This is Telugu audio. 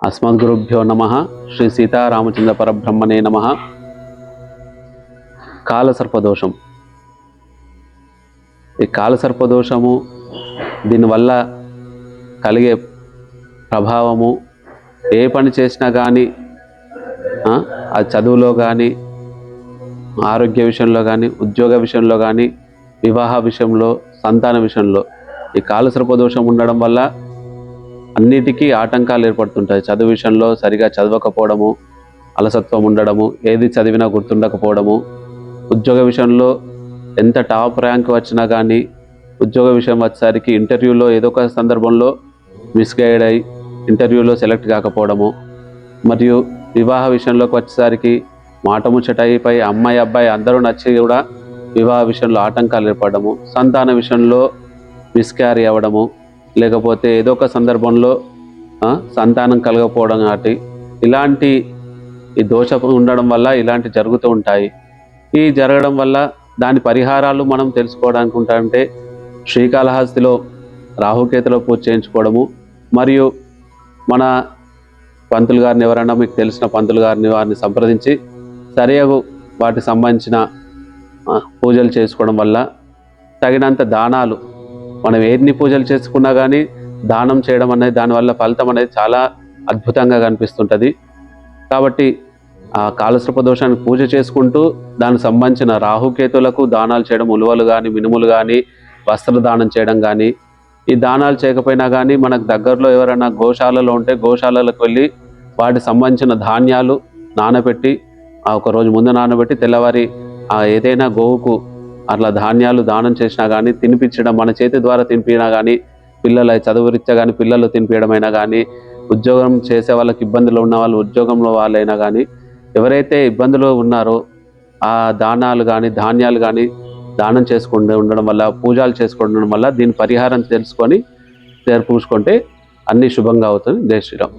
అస్మద్గురుభ్యో నమః. శ్రీ సీతారామచంద్ర పరబ్రహ్మణే నమః. కాలసర్పదోషం. ఈ కాలసర్పదోషము దీనివల్ల కలిగే ప్రభావము ఏ పని చేసినా కానీ ఆ చదువులో కానీ, ఆరోగ్య విషయంలో కానీ, ఉద్యోగ విషయంలో కానీ, వివాహ విషయంలో, సంతాన విషయంలో ఈ కాలసర్పదోషం ఉండడం వల్ల అన్నిటికీ ఆటంకాలు ఏర్పడుతుంటాయి. చదువు విషయంలో సరిగా చదవకపోవడము, అలసత్వం ఉండడము, ఏది చదివినా గుర్తుండకపోవడము, ఉద్యోగ విషయంలో ఎంత టాప్ ర్యాంక్ వచ్చినా కానీ ఉద్యోగ విషయం వచ్చేసరికి ఇంటర్వ్యూలో ఏదో ఒక సందర్భంలో మిస్గైడ్ అయి ఇంటర్వ్యూలో సెలెక్ట్ కాకపోవడము, మరియు వివాహ విషయంలోకి వచ్చేసరికి మాట ముచ్చటైపై అమ్మాయి అబ్బాయి అందరూ నచ్చి కూడా వివాహ విషయంలో ఆటంకాలు ఏర్పడము, సంతాన విషయంలో మిస్క్యారీ అవ్వడము, లేకపోతే ఏదో ఒక సందర్భంలో సంతానం కలగకపోవడం కాబట్టి ఇలాంటి ఈ దోషం ఉండడం వల్ల ఇలాంటి జరుగుతూ ఉంటాయి. ఈ జరగడం వల్ల దాని పరిహారాలు మనం తెలుసుకోవడానికి ఉంటాయంటే శ్రీకాళహస్తిలో రాహుకేతుల పూజ చేయించుకోవడము, మరియు మన పంతులు గారిని ఎవరైనా మీకు తెలిసిన పంతులు గారిని వారిని సంప్రదించి సరియగు వాటికి సంబంధించిన పూజలు చేసుకోవడం వల్ల తగినంత దానాలు, మనం ఎన్ని పూజలు చేసుకున్నా కానీ దానం చేయడం అనేది దానివల్ల ఫలితం అనేది చాలా అద్భుతంగా కనిపిస్తుంటుంది. కాబట్టి ఆ కాలసర్పదోషానికి పూజ చేసుకుంటూ దానికి సంబంధించిన రాహుకేతులకు దానాలు చేయడం, ఉలువలు కానీ, మినుములు కానీ, వస్త్రదానం చేయడం కానీ, ఈ దానాలు చేయకపోయినా కానీ మనకు దగ్గరలో ఎవరైనా గోశాలలో ఉంటే గోశాలలకు వెళ్ళి వాటికి సంబంధించిన ధాన్యాలు నానబెట్టి ఒక రోజు ముందు నానబెట్టి తెల్లవారి ఏదైనా గోవుకు అట్లా ధాన్యాలు దానం చేసినా కానీ, తినిపించడం, మన చేతి ద్వారా తినిపినా కానీ, పిల్లల చదువు రీత్యా కానీ పిల్లలు తినిపించడమైనా కానీ, ఉద్యోగం చేసే వాళ్ళకి ఇబ్బందులు ఉన్న వాళ్ళు ఉద్యోగంలో వాళ్ళైనా కానీ, ఎవరైతే ఇబ్బందులు ఉన్నారో ఆ దానాలు కానీ ధాన్యాలు కానీ దానం చేసుకుంటూ ఉండడం వల్ల, పూజలు చేసుకుంటూ ఉండడం వల్ల దీని పరిహారం తెలుసుకొని పూసుకుంటే అన్ని శుభంగా అవుతుంది. జై శ్రీరామ్.